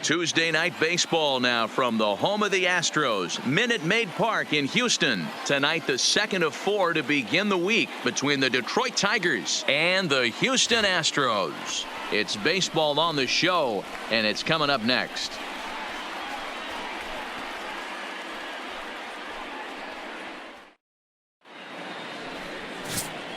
Tuesday night baseball now from the home of the Astros, Minute Maid Park in Houston. Tonight, the second of 4 to begin the week between the Detroit Tigers and the Houston Astros. It's baseball on the show, and it's coming up next.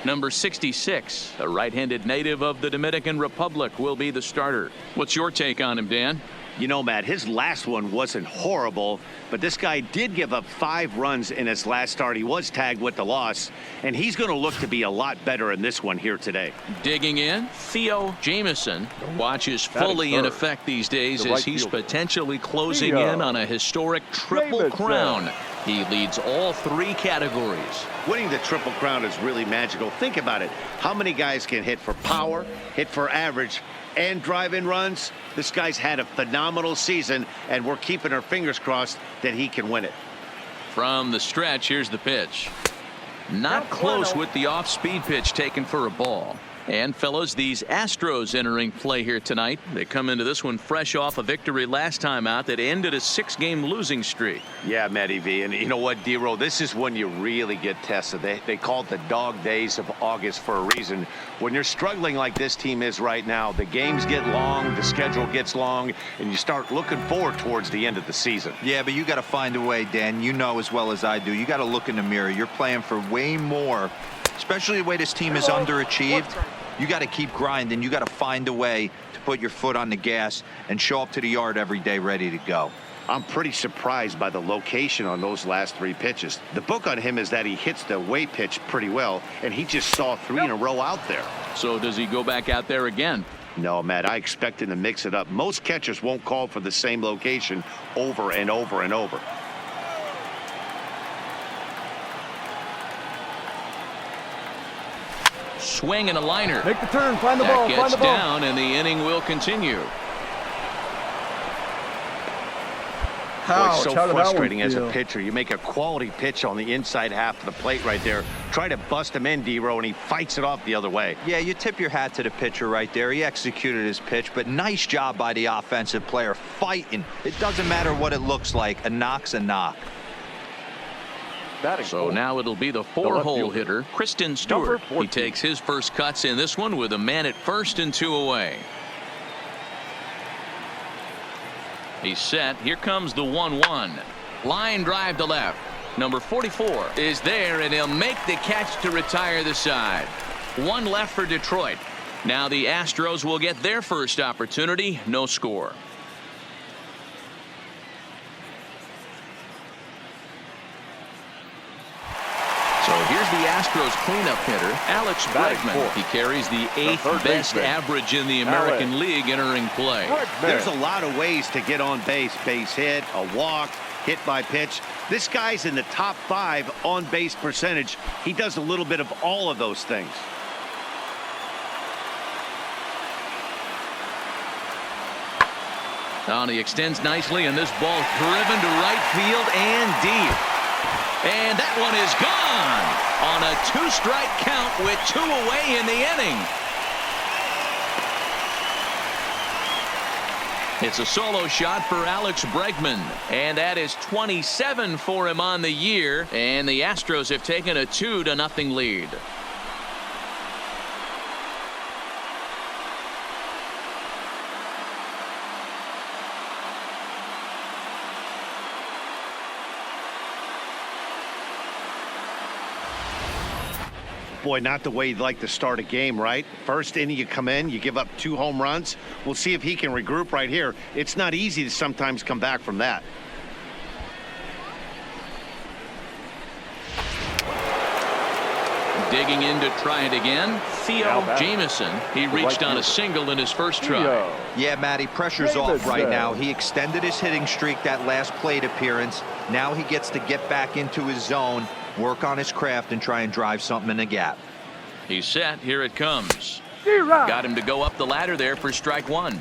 Number 66, a right-handed native of the Dominican Republic, will be the starter. What's your take on him, Dan? You know, Matt, his last one wasn't horrible, but this guy did give up 5 runs in his last start. He was tagged with the loss, and he's going to look to be a lot better in this one here today. Digging in, Theo Jamieson. Watch is fully in effect these days as he's potentially closing in on a historic triple crown. He leads all 3 categories. Winning the Triple Crown is really magical. Think about it. How many guys can hit for power, hit for average, and drive-in runs? This guy's had a phenomenal season, and we're keeping our fingers crossed that he can win it. From the stretch, here's the pitch. Not close with the off-speed pitch taken for a ball. And, fellas, these Astros entering play here tonight. They come into this one fresh off a victory last time out that ended a 6-game losing streak. Yeah, Matty V. And you know what, D-Row? This is when you really get tested. They call it the dog days of August for a reason. When you're struggling like this team is right now, the games get long, the schedule gets long, and you start looking forward towards the end of the season. Yeah, but you got to find a way, Dan. You know as well as I do. You got to look in the mirror. You're playing for way more, especially the way this team is underachieved. You got to keep grinding. You got to find a way to put your foot on the gas and show up to the yard every day ready to go. I'm pretty surprised by the location on those last 3 pitches. The book on him is that he hits the away pitch pretty well, and he just saw 3 in a row out there. So does he go back out there again? No, Matt, I expect him to mix it up. Most catchers won't call for the same location over and over and over. Swing and a liner. Make the turn, find the ball, That gets down, and the inning will continue. It's so frustrating as a pitcher. You make a quality pitch on the inside half of the plate right there. Try to bust him in, D-Row, and he fights it off the other way. Yeah, you tip your hat to the pitcher right there. He executed his pitch, but nice job by the offensive player fighting. It doesn't matter what it looks like. A knock's a knock. So now it'll be the 4-hole hitter, Kristen Stewart. He takes his first cuts in this one with a man at first and 2 away. He's set. Here comes the 1-1. Line drive to left. Number 44 is there, and he'll make the catch to retire the side. 1 left for Detroit. Now the Astros will get their first opportunity. No score. So here's the Astros cleanup hitter, Alex Bregman. He carries the 8th best average in the American League entering play. There's a lot of ways to get on base. Base hit, a walk, hit by pitch. This guy's in the top 5 on base percentage. He does a little bit of all of those things. Now he extends nicely, and this ball driven to right field and deep. And that one is gone on a 2-strike count with 2 away in the inning. It's a solo shot for Alex Bregman, and that is 27 for him on the year, and the Astros have taken a 2-0 lead. Boy, not the way you'd like to start a game, right? First inning, you come in, you give up 2 home runs. We'll see if he can regroup right here. It's not easy to sometimes come back from that. Digging in to try it again, Theo Jamieson. He reached on a single in his first try. Yeah, Matty, pressure's off right now. He extended his hitting streak that last plate appearance. Now he gets to get back into his zone, work on his craft, and try and drive something in the gap. He's set. Here it comes. Got him to go up the ladder there for strike 1.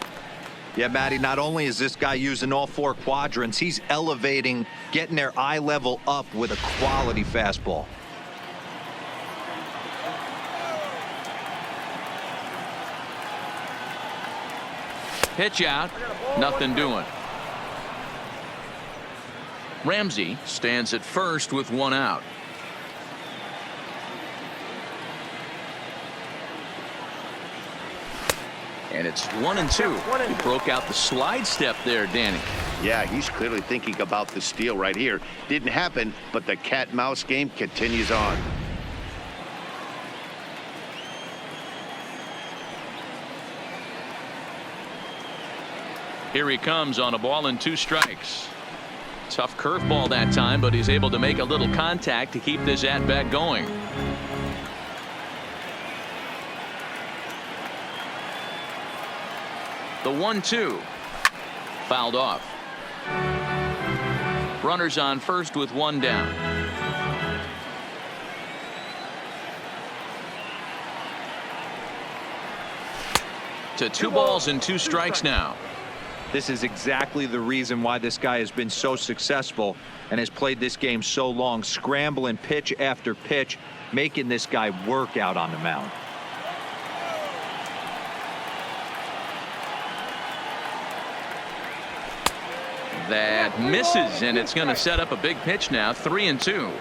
Yeah, Matty, not only is this guy using all 4 quadrants, he's elevating, getting their eye level up with a quality fastball. Pitch out. Nothing doing. Ramsey stands at first with one out. And it's 1-2. He broke out the slide step there, Danny. Yeah, he's clearly thinking about the steal right here. Didn't happen, but the cat-mouse game continues on. Here he comes on a ball and 2 strikes. Tough curveball that time, but he's able to make a little contact to keep this at-bat going. The 1-2. Fouled off. Runners on first with one down. To 2 balls and 2 strikes now. This is exactly the reason why this guy has been so successful and has played this game so long, scrambling pitch after pitch, making this guy work out on the mound. That misses, and it's going to set up a big pitch now. 3-2.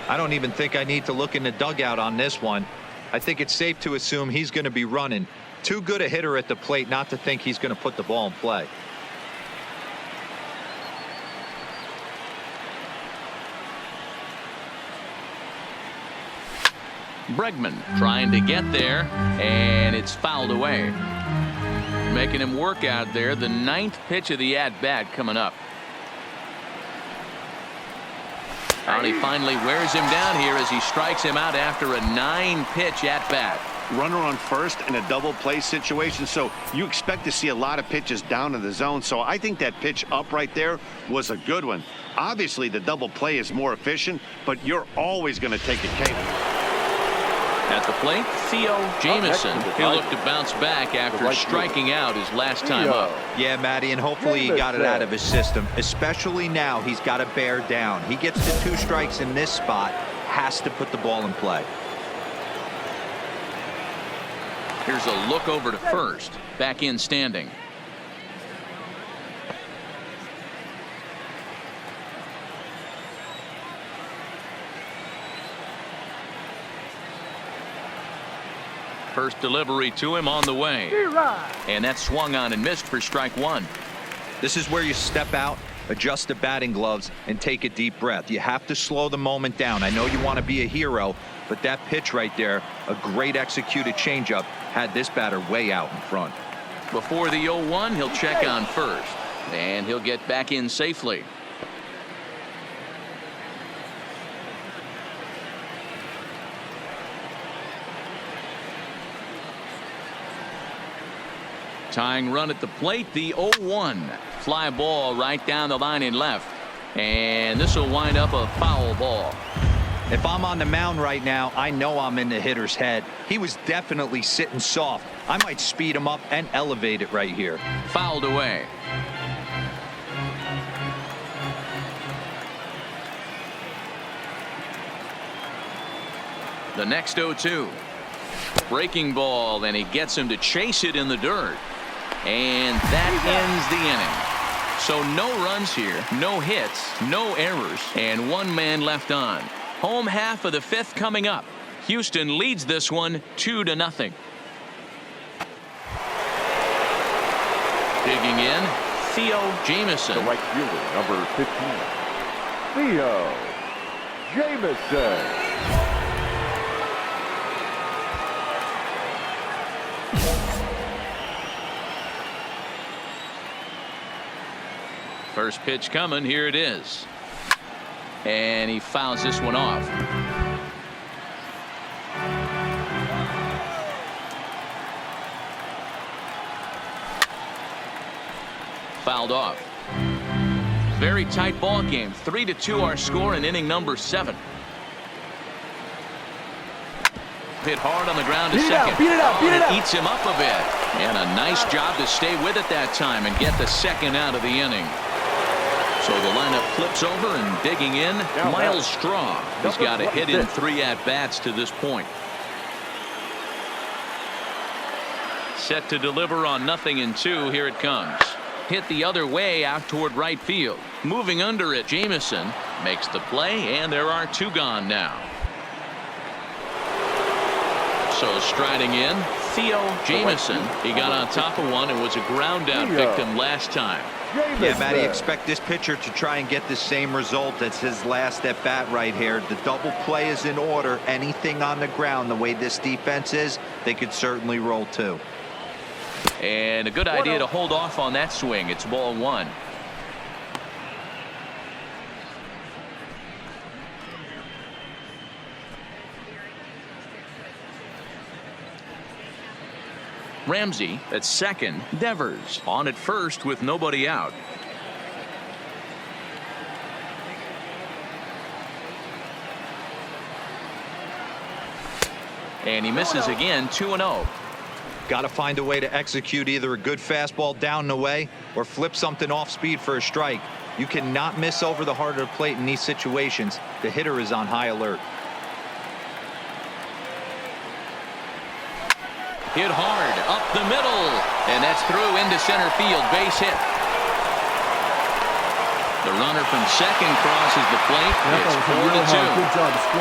I don't even think I need to look in the dugout on this one. I think it's safe to assume he's going to be running. Too good a hitter at the plate not to think he's going to put the ball in play. Bregman trying to get there, and it's fouled away. Making him work out there. The 9th pitch of the at-bat coming up. And he finally wears him down here as he strikes him out after a 9-pitch at-bat. Runner on first in a double play situation, so you expect to see a lot of pitches down in the zone. So I think that pitch up right there was a good one. Obviously the double play is more efficient, but you're always going to take a K. At the plate, Theo Jamison. He'll look to bounce back after striking out his last time up. Yeah, Matty, and hopefully he got it out of his system. Especially now, he's got to bear down. He gets to 2 strikes in this spot, has to put the ball in play. Here's a look over to first. Back in standing. First delivery to him on the way. And that swung on and missed for strike 1. This is where you step out, adjust the batting gloves, and take a deep breath. You have to slow the moment down. I know you want to be a hero, but that pitch right there, a great executed changeup, had this batter way out in front. Before the 0-1, he'll check on first. And he'll get back in safely. Tying run at the plate, the 0-1. Fly ball right down the line in left. And this will wind up a foul ball. If I'm on the mound right now, I know I'm in the hitter's head. He was definitely sitting soft. I might speed him up and elevate it right here. Fouled away. The next 0-2. Breaking ball, and he gets him to chase it in the dirt. And that ends the inning. So no runs here, no hits, no errors, and 1 man left on. Home half of the 5th coming up. Houston leads this one 2-0. Digging in, Theo Jamison. The right fielder, number 15, Theo Jamison. First pitch coming. Here it is. And he fouls this one off. Fouled off. Very tight ball game. 3-2 our score in inning number 7. Hit hard on the ground to second. Beat it out. It eats him up a bit. And a nice job to stay with it that time and get the second out of the inning. So the lineup flips over, and digging in, Miles Straw. He's got a hit in 3 at-bats to this point. Set to deliver on 0-2. Here it comes. Hit the other way out toward right field. Moving under it, Jamison makes the play, and there are 2 gone now. So striding in, Jamison. He got on top of one and was a ground out victim last time. Yeah, Matty, expect this pitcher to try and get the same result as his last at bat right here. The double play is in order. Anything on the ground, the way this defense is, they could certainly roll too. And a good idea to hold off on that swing. It's ball 1. Ramsey at second. Devers on at first with nobody out. And he misses again. 2-0. Got to find a way to execute either a good fastball down the way or flip something off speed for a strike. You cannot miss over the heart of the plate in these situations. The hitter is on high alert. Hit hard up the middle, and that's through into center field. Base hit. The runner from second crosses the plate. It's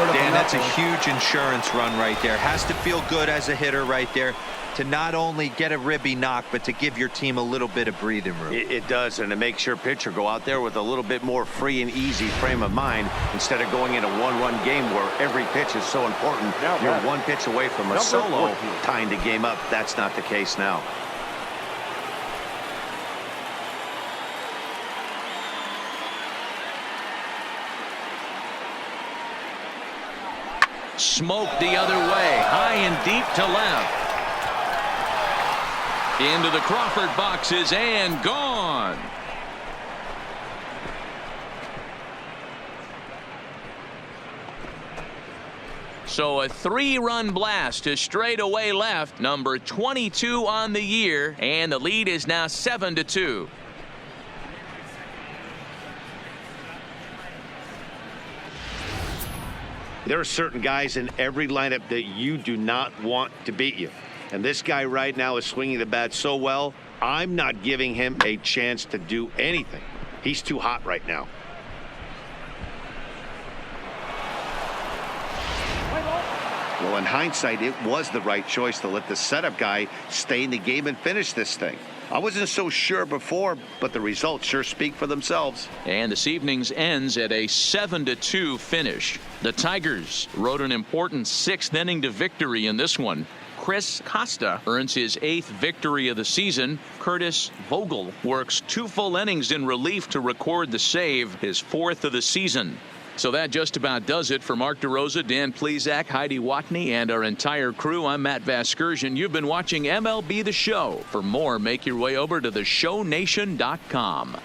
4-2. Dan, that's a huge insurance run right there. Has to feel good as a hitter right there to not only get a ribby knock, but to give your team a little bit of breathing room. It does, and it makes your pitcher go out there with a little bit more free and easy frame of mind instead of going in a one-run game where every pitch is so important. You're one pitch away from a solo tying the game up. That's not the case now. Smoked the other way, high and deep to left. Into the Crawford boxes and gone. So a 3-run blast to straightaway left, number 22 on the year, and the lead is now 7-2. There are certain guys in every lineup that you do not want to beat you. And this guy right now is swinging the bat so well, I'm not giving him a chance to do anything. He's too hot right now. Well, in hindsight, it was the right choice to let the setup guy stay in the game and finish this thing. I wasn't so sure before, but the results sure speak for themselves. And this evening's ends at a 7-2 finish. The Tigers rode an important 6th inning to victory in this one. Chris Costa earns his 8th victory of the season. Curtis Vogel works 2 full innings in relief to record the save, his 4th of the season. So that just about does it for Mark DeRosa, Dan Plesac, Heidi Watney, and our entire crew. I'm Matt Vasgersian. You've been watching MLB The Show. For more, make your way over to theshownation.com.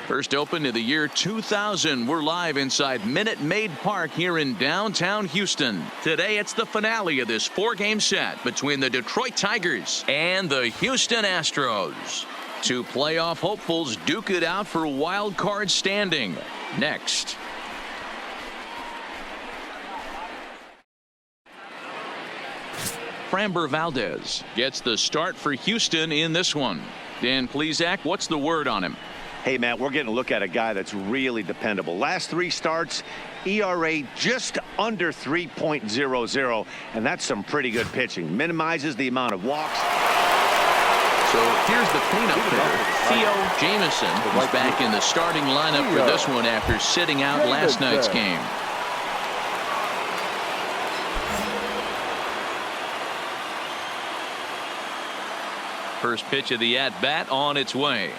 First opened in the year 2000. We're live inside Minute Maid Park here in downtown Houston. Today it's the finale of this 4-game set between the Detroit Tigers and the Houston Astros. 2 playoff hopefuls duke it out for wild card standing. Next. Framber Valdez gets the start for Houston in this one. Dan Plesac, what's the word on him? Hey, Matt, we're getting a look at a guy that's really dependable. Last 3 starts, ERA just under 3.00, and that's some pretty good pitching. Minimizes the amount of walks. So here's the cleanup hitter, Jamison, who's back in the starting lineup for this one after sitting out last night's game. First pitch of the at-bat on its way.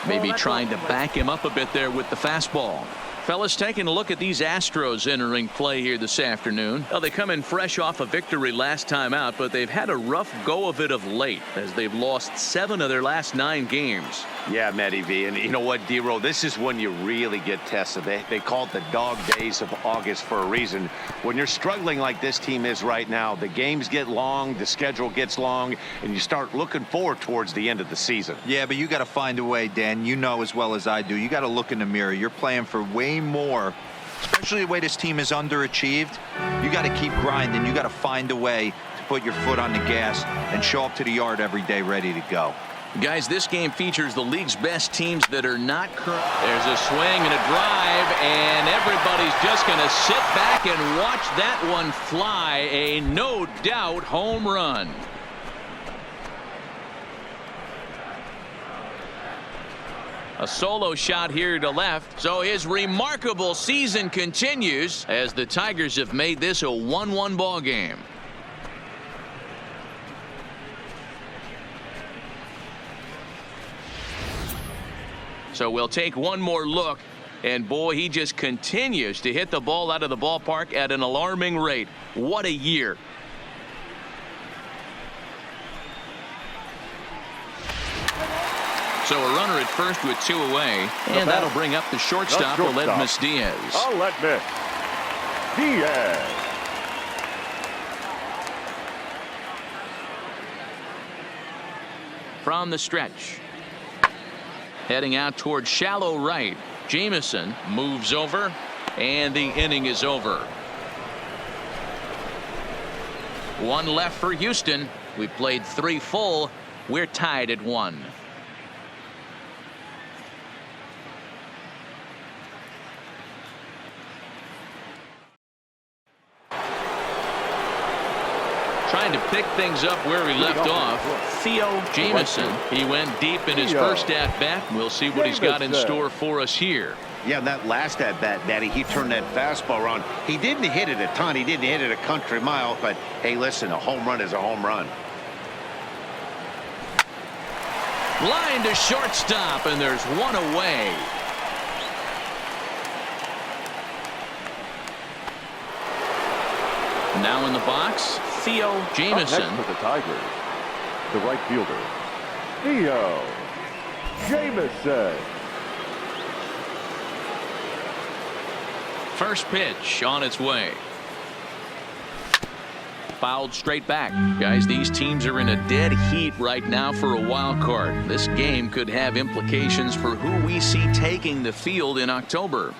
Maybe trying to back him up a bit there with the fastball. Fellas, taking a look at these Astros entering play here this afternoon. Well, they come in fresh off a victory last time out, but they've had a rough go of it of late as they've lost 7 of their last 9 games. Yeah, Matty V. And you know what, D-Row? This is when you really get tested. They call it the dog days of August for a reason. When you're struggling like this team is right now, the games get long, the schedule gets long, and you start looking forward towards the end of the season. Yeah, but you got to find a way, Dan. You know as well as I do. You got to look in the mirror. You're playing for way more, especially the way this team is underachieved. You got to keep grinding. You got to find a way to put your foot on the gas and show up to the yard every day ready to go. Guys, this game features the league's best teams that are not current. There's a swing and a drive, and everybody's just going to sit back and watch that one fly. A no doubt home run. A solo shot here to left. So his remarkable season continues as the Tigers have made this a 1-1 ball game. So we'll take one more look, and boy, he just continues to hit the ball out of the ballpark at an alarming rate. What a year. So a runner at first with 2 away, and that'll bring up the shortstop, Aledmys Diaz. Aledmys Diaz. From the stretch. Heading out toward shallow right. Jamison moves over, and the inning is over. 1 left for Houston. We've played 3 full. We're tied at 1. Trying to pick things up where he left off. Jamison. He went deep in his first at-bat. We'll see what he's got in store for us here. Yeah, that last at-bat, Daddy, he turned that fastball around. He didn't hit it a ton. He didn't hit it a country mile. But, hey, listen, a home run is a home run. Line to shortstop, and there's 1 away. Now in the box, Jamison. Up next for the Tigers, the right fielder, Jamison. First pitch on its way. Fouled straight back. Guys, these teams are in a dead heat right now for a wild card. This game could have implications for who we see taking the field in October.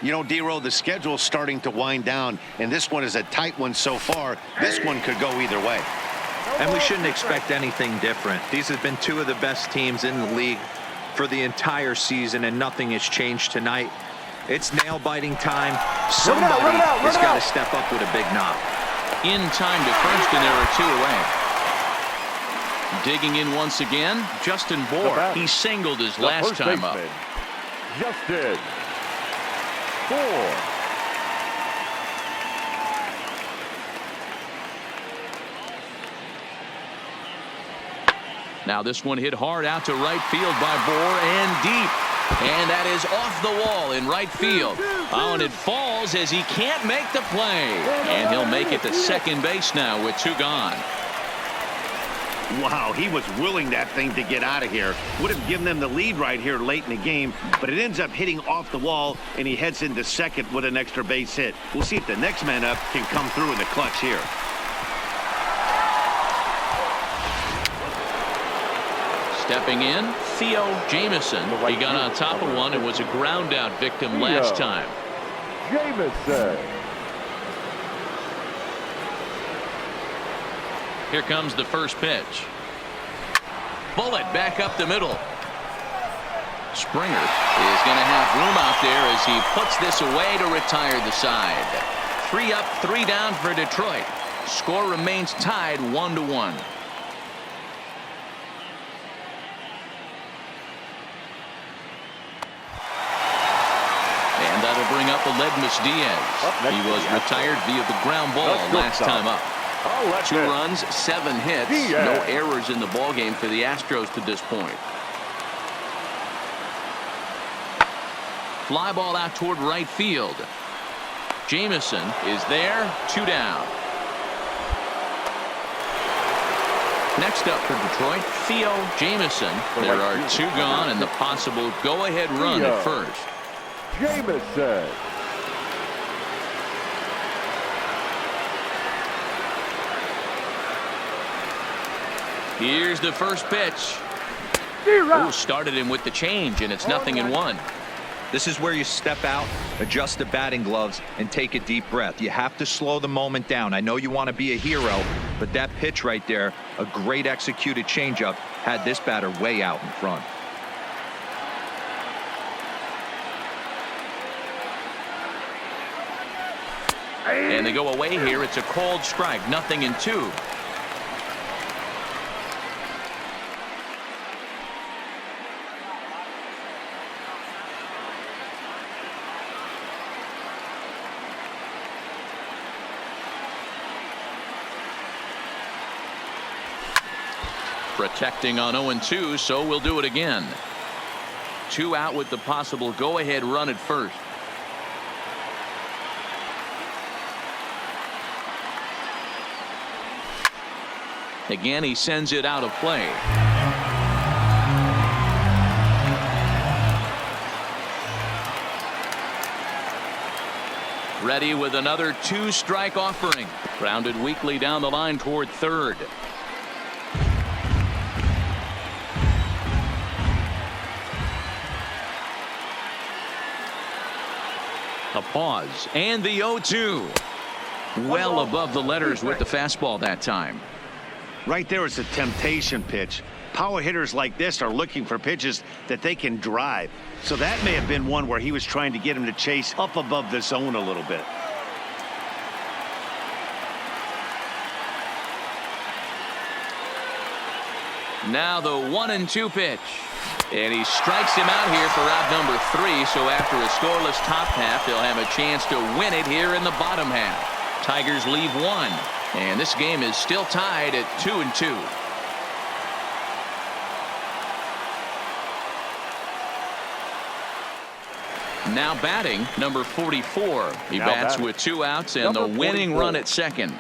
You know, D-Row, the schedule's starting to wind down, and this one is a tight one so far. This one could go either way. And we shouldn't expect anything different. These have been 2 of the best teams in the league for the entire season, and nothing has changed tonight. It's nail-biting time. Somebody has got to step up with a big knock. In time to first, and there are 2 away. Digging in once again, Justin Bohr. He singled his last time up. Justin Bohr. Now this one hit hard out to right field by Bohr and deep. And that is off the wall in right field. Oh, and it falls as he can't make the play. And he'll make it to second base now with 2 gone. Wow, he was willing that thing to get out of here. Would have given them the lead right here late in the game, but it ends up hitting off the wall, and he heads into second with an extra base hit. We'll see if the next man up can come through in the clutch here. Stepping in, Jamison. He got on top of one and was a ground out victim last time. Jamison. Here comes the first pitch. Bullet back up the middle. Springer is going to have room out there as he puts this away to retire the side. 3 up, 3 down for Detroit. Score remains tied 1-1. And that'll bring up Aledmys Diaz. He was retired via the ground ball last time up. 2 runs, 7 hits, no errors in the ballgame for the Astros to this point. Fly ball out toward right field. Jamison is there, 2 down. Next up for Detroit, Theo Jamieson. There are 2 gone and the possible go-ahead run at first. Jamieson. Here's the first pitch. Oh, started him with the change, and it's 0-1. This is where you step out, adjust the batting gloves, and take a deep breath. You have to slow the moment down. I know you want to be a hero, but that pitch right there, a great executed changeup, had this batter way out in front. And they go away here. It's a called strike, 0-2. Protecting on 0-2, so we'll do it again. 2 out with the possible go-ahead run at first. Again, he sends it out of play. Ready with another 2-strike offering. Grounded weakly down the line toward third. A pause and the 0-2. Well above the letters with the fastball that time. Right there is a temptation pitch. Power hitters like this are looking for pitches that they can drive. So that may have been one where he was trying to get him to chase up above the zone a little bit. Now the 1-2 pitch. And he strikes him out here for out number 3. So after a scoreless top half, they'll have a chance to win it here in the bottom half. Tigers leave 1. And this game is still tied at 2-2. Now batting, number 44. He bats with 2 outs and the winning run at second.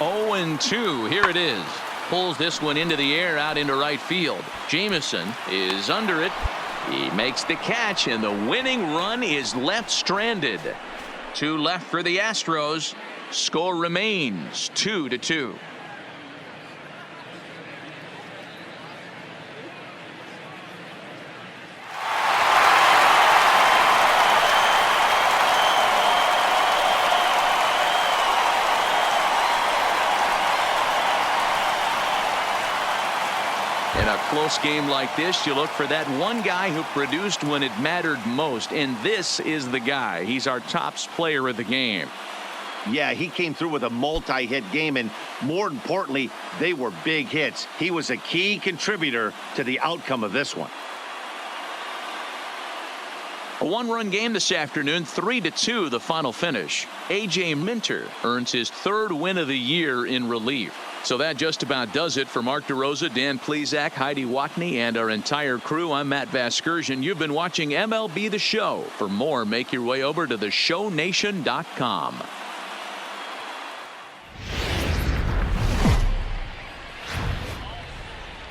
Oh, 0-2. Here it is. Pulls this one into the air out into right field. Jamieson is under it. He makes the catch, and the winning run is left stranded. 2 left for the Astros. Score remains 2-2. In a close game like this, you look for that one guy who produced when it mattered most, and this is the guy. He's our top player of the game. Yeah, he came through with a multi-hit game, and more importantly, they were big hits. He was a key contributor to the outcome of this one. A 1-run game this afternoon, 3-2 the final finish. A.J. Minter earns his 3rd win of the year in relief. So that just about does it for Mark DeRosa, Dan Plesac, Heidi Watney, and our entire crew. I'm Matt Vasgersian. You've been watching MLB The Show. For more, make your way over to theshownation.com.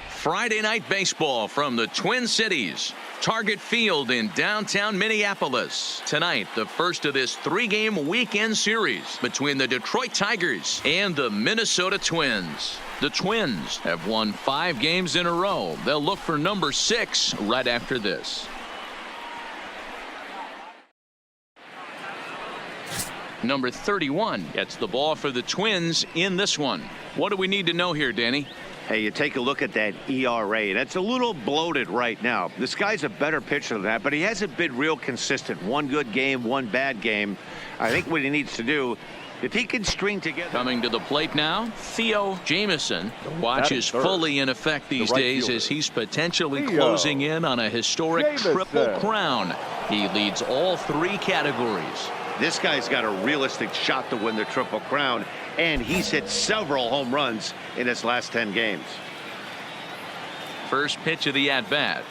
Friday night baseball from the Twin Cities. Target Field in downtown Minneapolis. Tonight, the first of this 3-game weekend series between the Detroit Tigers and the Minnesota Twins. The Twins have won 5 games in a row. They'll look for number 6 right after this. Number 31 gets the ball for the Twins in this one. What do we need to know here, Danny? Hey, you take a look at that ERA. That's a little bloated right now. This guy's a better pitcher than that, but he hasn't been real consistent. 1 good game, 1 bad game. I think what he needs to do, if he can string together. Coming to the plate now, Theo Jamieson. The watch is fully in effect these days as he's potentially closing in on a historic triple crown. He leads all 3 categories. This guy's got a realistic shot to win the Triple Crown, and he's hit several home runs in his last 10 games. First pitch of the at-bat.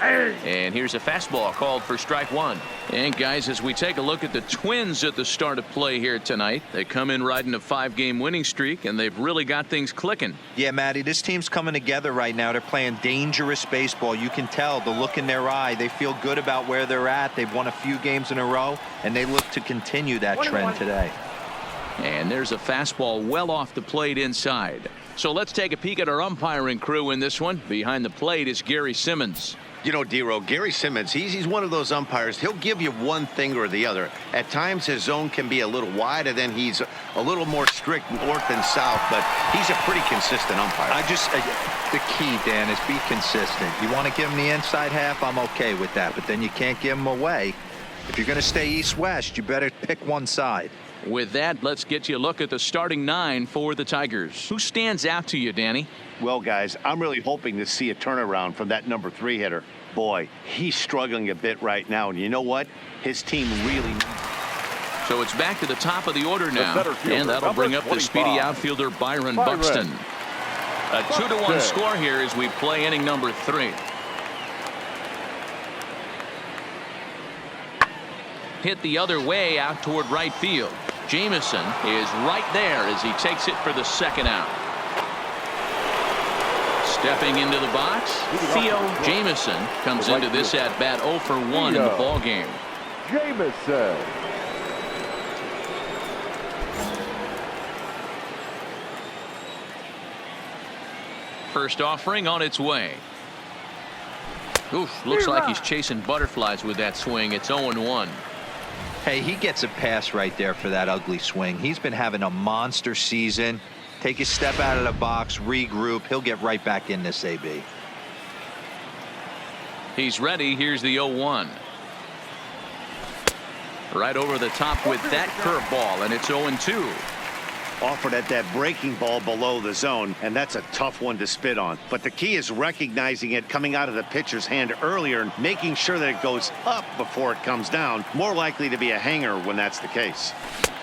And here's a fastball called for strike one. And guys, as we take a look at the Twins at the start of play here tonight, they come in riding a 5-game winning streak, and they've really got things clicking. Yeah, Matty, this team's coming together right now. They're playing dangerous baseball. You can tell the look in their eye. They feel good about where they're at. They've won a few games in a row, and they look to continue that trend today. And there's a fastball well off the plate inside. So let's take a peek at our umpiring crew in this one. Behind the plate is Gary Simmons. You know, D-Row, Gary Simmons, he's one of those umpires. He'll give you one thing or the other. At times, his zone can be a little wide, and then he's a little more strict north and south, but he's a pretty consistent umpire. The key, Dan, is be consistent. You want to give him the inside half, I'm okay with that, but then you can't give him away. If you're going to stay east-west, you better pick one side. With that, let's get you a look at the starting 9 for the Tigers. Who stands out to you, Danny? Well, guys, I'm really hoping to see a turnaround from that number 3 hitter. Boy, he's struggling a bit right now, and you know what? His team really... So it's back to the top of the order now, and that'll bring up the speedy outfielder Byron Buxton. A 2-1 score here as we play inning number 3. Hit the other way out toward right field. Jamison is right there as he takes it for the second out. Stepping into the box, Theo Jamison comes into this at bat 0 for 1 in the ball game. Jamison. First offering on its way. Oof, looks like he's chasing butterflies with that swing. It's 0-1. Hey, he gets a pass right there for that ugly swing. He's been having a monster season. Take a step out of the box, regroup. He'll get right back in this AB. He's ready. Here's the 0-1. Right over the top with that curveball, and it's 0-2. Offered at that breaking ball below the zone, and that's a tough one to spit on. But the key is recognizing it coming out of the pitcher's hand earlier and making sure that it goes up before it comes down. More likely to be a hanger when that's the case.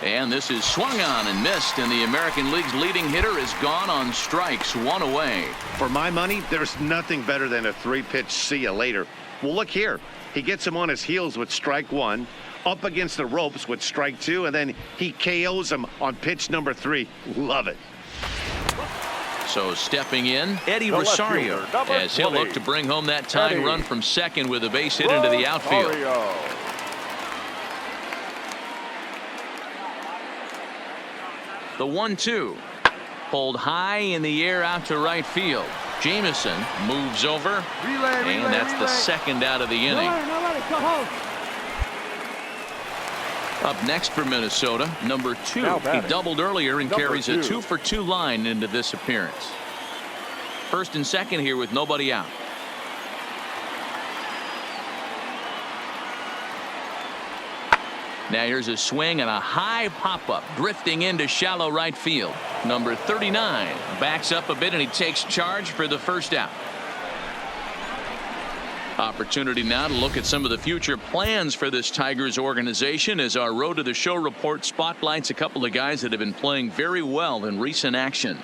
And this is swung on and missed, and the American League's leading hitter is gone on strikes, 1 away. For my money, there's nothing better than a 3-pitch see you later. Well, look here. He gets him on his heels with strike 1. Up against the ropes with strike 2, and then he KOs him on pitch number 3. Love it. So stepping in, Eddie Rosario, as he'll look to bring home that tying run from second with a base hit into the outfield. The 1-2. Pulled high in the air out to right field. Jamison moves over, and that's the second out of the inning. Up next for Minnesota, number 2. He doubled earlier and carries a 2-for-2 line into this appearance. First and second here with nobody out. Now here's a swing and a high pop-up drifting into shallow right field. Number 39 backs up a bit and he takes charge for the first out. Opportunity now to look at some of the future plans for this Tigers organization as our Road to the Show report spotlights a couple of guys that have been playing very well in recent action.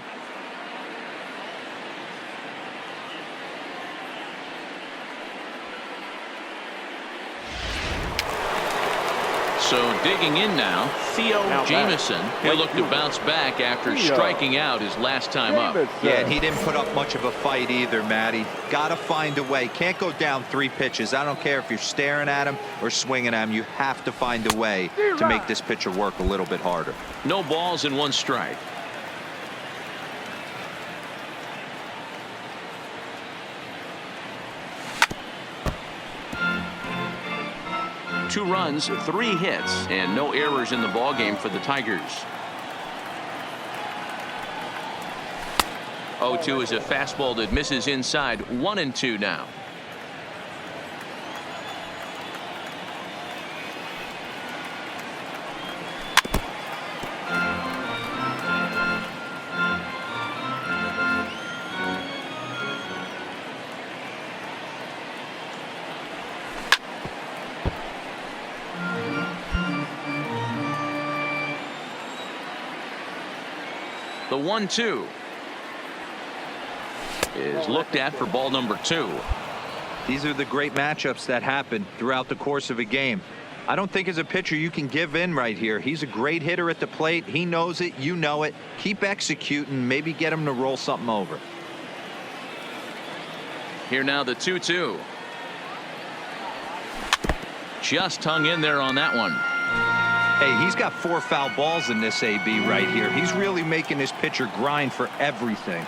So digging in now, Theo Jamison. He'll look to bounce back after striking out his last time up. Yeah, and he didn't put up much of a fight either, Matty. Got to find a way. Can't go down 3 pitches. I don't care if you're staring at him or swinging at him. You have to find a way to make this pitcher work a little bit harder. No balls and 1 strike. Two runs, 3 hits, and no errors in the ballgame for the Tigers. 0-2 is a fastball that misses inside. 1-2 now. The 1-2 is looked at for ball number 2. These are the great matchups that happen throughout the course of a game. I don't think as a pitcher you can give in right here. He's a great hitter at the plate. He knows it. You know it. Keep executing. Maybe get him to roll something over. Here now the 2-2. Just hung in there on that one. Hey, he's got 4 foul balls in this AB right here. He's really making this pitcher grind for everything.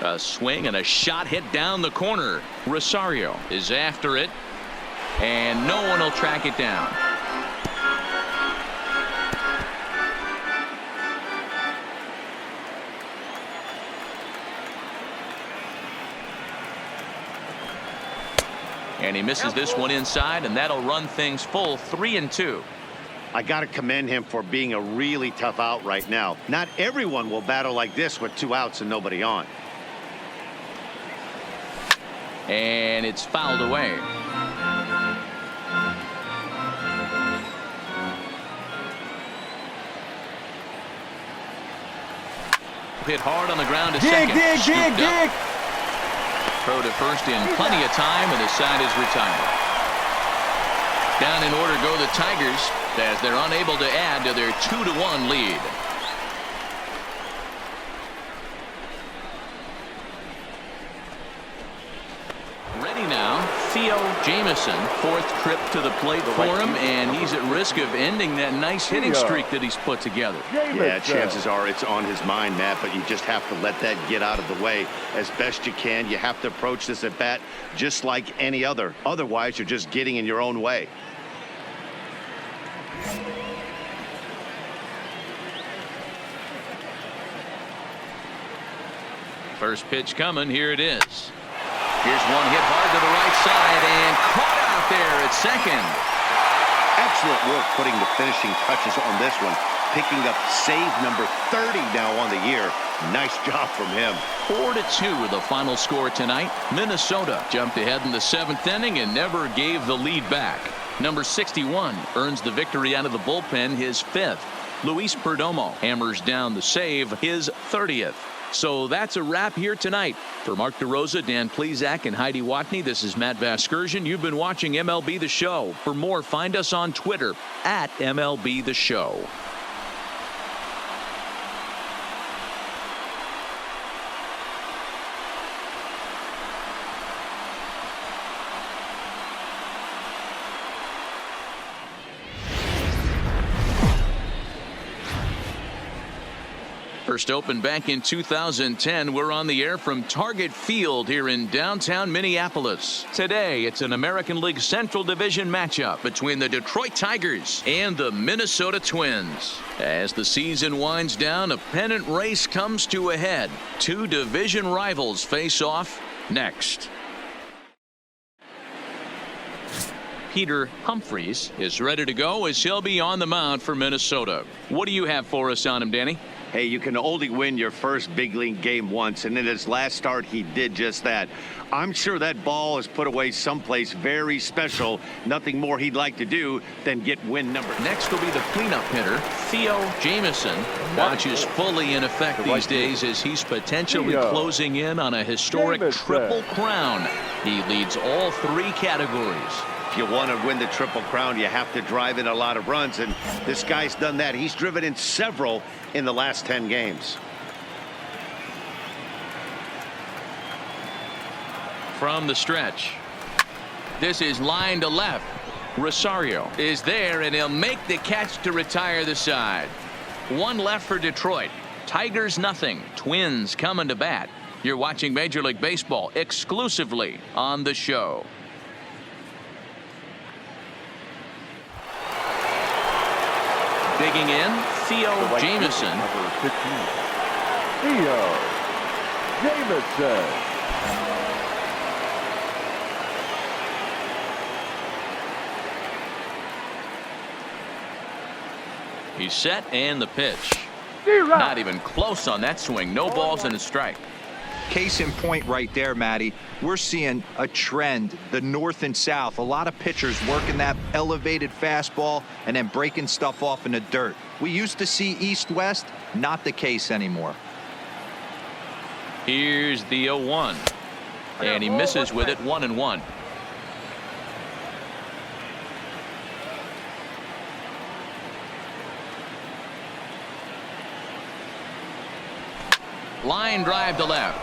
A swing and a shot hit down the corner. Rosario is after it, and no one will track it down. And he misses this one inside, and that'll run things full 3-2. I got to commend him for being a really tough out right now. Not everyone will battle like this with 2 outs and nobody on. And it's fouled away. Hit hard on the ground to second. Dig. Throw to first in plenty of time, and the side is retired. Down in order go the Tigers as they're unable to add to their 2-1 lead. Ready now, Theo Jamieson, 4th trip to the plate for him, and he's at risk of ending that nice hitting streak that he's put together. Yeah, chances are it's on his mind, Matt, but you just have to let that get out of the way as best you can. You have to approach this at bat just like any other. Otherwise, you're just getting in your own way. First pitch coming. Here it is. Here's one hit hard to the right side and caught out there at second. Excellent work putting the finishing touches on this one. Picking up save number 30 now on the year. Nice job from him. 4-2 the final score tonight. Minnesota jumped ahead in the 7th inning and never gave the lead back. Number 61 earns the victory out of the bullpen, his 5th. Luis Perdomo hammers down the save, his 30th. So that's a wrap here tonight. For Mark DeRosa, Dan Plesac, and Heidi Watney, this is Matt Vasgersian. You've been watching MLB The Show. For more, find us on Twitter at MLB The Show. First opened back in 2010. We're on the air from Target Field here in downtown Minneapolis. Today, it's an American League Central Division matchup between the Detroit Tigers and the Minnesota Twins. As the season winds down, a pennant race comes to a head. 2 division rivals face off next. Peter Humphreys is ready to go as he'll be on the mound for Minnesota. What do you have for us on him, Danny? Hey, you can only win your first big league game once, and in his last start, he did just that. I'm sure that ball is put away someplace very special. Nothing more he'd like to do than get win number. Next will be the cleanup hitter, Theo Jamieson. Watch is fully in effect these days as he's potentially closing in on a historic triple crown. He leads all 3 categories. If you want to win the Triple Crown, you have to drive in a lot of runs, and this guy's done that. He's driven in several in the last 10 games. From the stretch. This is line to left. Rosario is there, and he'll make the catch to retire the side. 1 left for Detroit. Tigers nothing. Twins coming to bat. You're watching Major League Baseball exclusively on the show. Digging in, Theo Jamieson. Number 15, Theo Jamieson. He's set, and the pitch. Not even close on that swing. No balls and a strike. Case in point right there, Matty. We're seeing a trend, the north and south. A lot of pitchers working that elevated fastball and then breaking stuff off in the dirt. We used to see east-west, not the case anymore. Here's the 0-1. And he misses with it, 1-1. Line drive to left.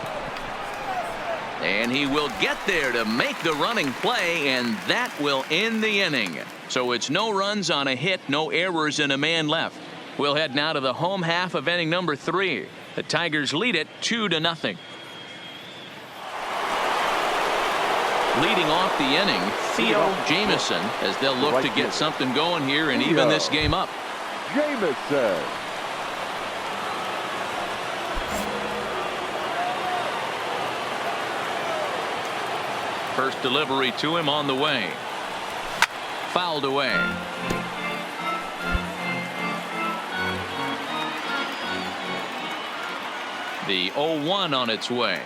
And he will get there to make the running play, and that will end the inning. So it's no runs on a hit, no errors, and a man left. We'll head now to the home half of inning number 3. The Tigers lead it 2-0. Leading off the inning, Theo Jamieson, as they'll look to get something going here and even this game up. Jamieson. First delivery to him on the way. Fouled away. The 0-1 on its way.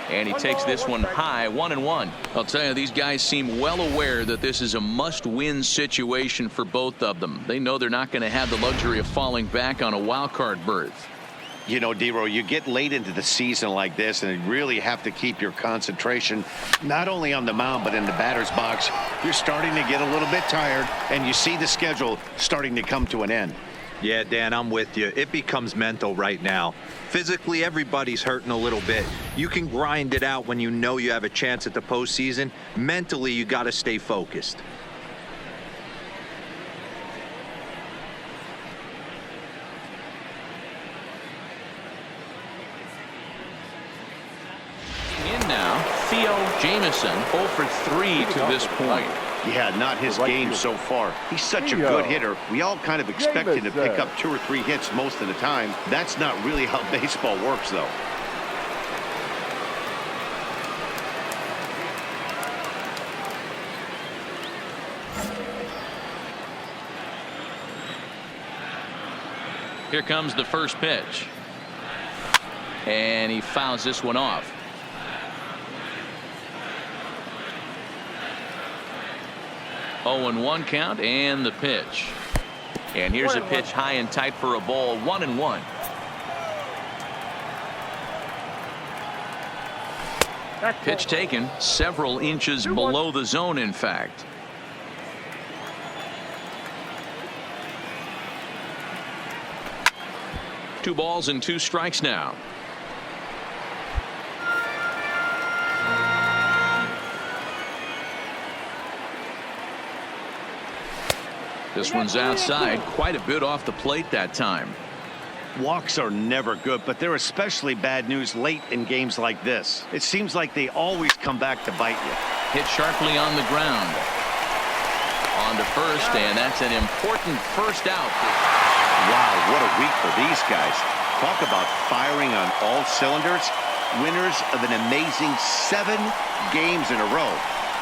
And he takes this one high, 1-1. I'll tell you, these guys seem well aware that this is a must-win situation for both of them. They know they're not going to have the luxury of falling back on a wild card berth. You know, Dero, you get late into the season like this, and you really have to keep your concentration not only on the mound but in the batter's box. You're starting to get a little bit tired, and you see the schedule starting to come to an end. Yeah, Dan, I'm with you. It becomes mental right now. Physically, everybody's hurting a little bit. You can grind it out when you know you have a chance at the postseason. Mentally, you got to stay focused. In now, Theo Jamieson, 0 for 3 to this point. Yeah, not his game so far. He's such a good hitter. We all kind of expect him to pick up 2 or 3 hits most of the time. That's not really how baseball works, though. Here comes the first pitch. And he fouls this one off. Oh, and 1 count, and the pitch. And here's a pitch high and tight for a ball, 1-1. Pitch taken several inches below the zone, in fact. Two balls and 2 strikes now. This one's outside, quite a bit off the plate that time. Walks are never good, but they're especially bad news late in games like this. It seems like they always come back to bite you. Hit sharply on the ground. On to first, and that's an important first out. Wow, what a week for these guys. Talk about firing on all cylinders. Winners of an amazing 7 games in a row.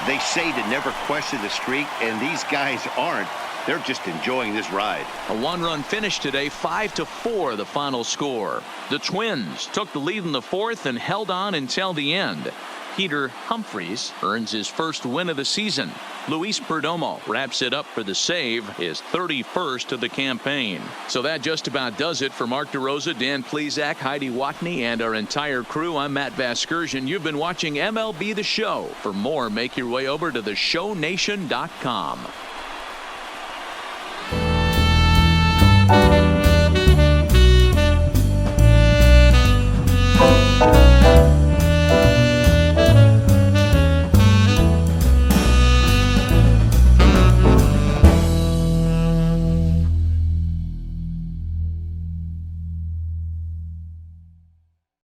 They say to never question the streak, and these guys aren't. They're just enjoying this ride. A 1-run finish today, 5-4 the final score. The Twins took the lead in the 4th and held on until the end. Peter Humphreys earns his first win of the season. Luis Perdomo wraps it up for the save, his 31st of the campaign. So that just about does it for Mark DeRosa, Dan Plesac, Heidi Watney, and our entire crew. I'm Matt Vasgersian. You've been watching MLB The Show. For more, make your way over to theshownation.com.